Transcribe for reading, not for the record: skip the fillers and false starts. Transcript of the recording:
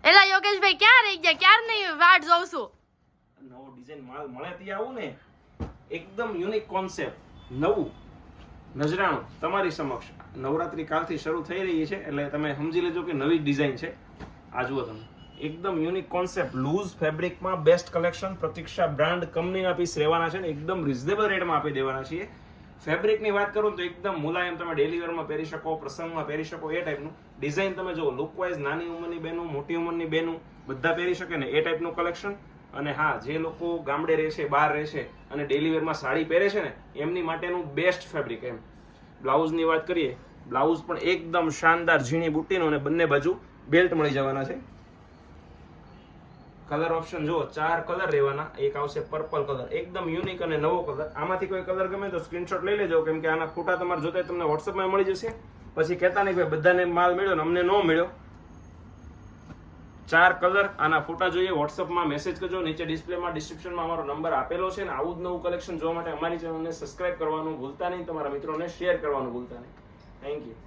એલા યોગેશભાઈ ક્યાં રહી ગયા? ક્યાર નહીં વાટ જોઉં છું. નવો ડિઝાઇન માલ મળે ત્યાં આવું ને, એકદમ યુનિક કોન્સેપ્ટ, નવું નજરાણું તમારી સમક્ષ. નવરાત્રી કાલથી શરૂ થઈ રહી છે એટલે તમે સમજી લેજો કે નવી ડિઝાઇન છે. આ જુઓ તમે, એકદમ યુનિક કોન્સેપ્ટ, લૂઝ ફેબ્રિકમાં બેસ્ટ કલેક્શન. પ્રતીક્ષા બ્રાન્ડ કંપનીના પીસ રહેવાના છે ને એકદમ રિઝનેબલ રેટમાં આપી દેવાના છીએ. ફેબ્રિકની વાત કરું તો એકદમ મુલાયમ, તમે ડેલી વેરમાં પહેરી શકો, પ્રસંગમાં પહેરી શકો એ ટાઈપનું. ડિઝાઇન તમે જુઓ, લુકવાઇઝ નાની ઉંમરની બહેનો, મોટી ઉંમરની બહેનો બધા પહેરી શકે ને એ ટાઈપનું કલેક્શન. અને હા, જે લોકો ગામડે રહેશે, બહાર રહેશે અને ડેલી વેરમાં સાડી પહેરે છે ને એમની માટેનું બેસ્ટ ફેબ્રિક એમ. બ્લાઉઝની વાત કરીએ, બ્લાઉઝ પણ એકદમ શાનદાર ઝીણી બુટ્ટીનો અને બંને બાજુ બેલ્ટ મળી જવાના છે. કલર ઓપ્શન જુઓ, 4 કલર રહેવાના. એક આવશે પર્પલ કલર, એકદમ યુનિક અને નવો કલર. આમાંથી કોઈ કલર ગમે તો સ્ક્રીનશોટ લઈ લેજો, કેમ કે આના ફોટા તમારે જોતા તમને વોટ્સઅપમાં મળી જશે. પછી કહેતા નહીં ભાઈ બધાને માલ મળ્યો ને અમને ન મળ્યો. 4 કલર, આના ફોટા જોઈએ, વોટ્સઅપમાં મેસેજ કરજો. નીચે ડિસ્પ્લેમાં, ડિસ્ક્રિપ્શનમાં અમારો નંબર આપેલો છે. ને આવું જ નવું કલેક્શન જોવા માટે અમારી ચેનલને સબસ્ક્રાઇબ કરવાનું ભૂલતા નહીં, તમારા મિત્રોને શેર કરવાનું ભૂલતા નહીં. Thank you.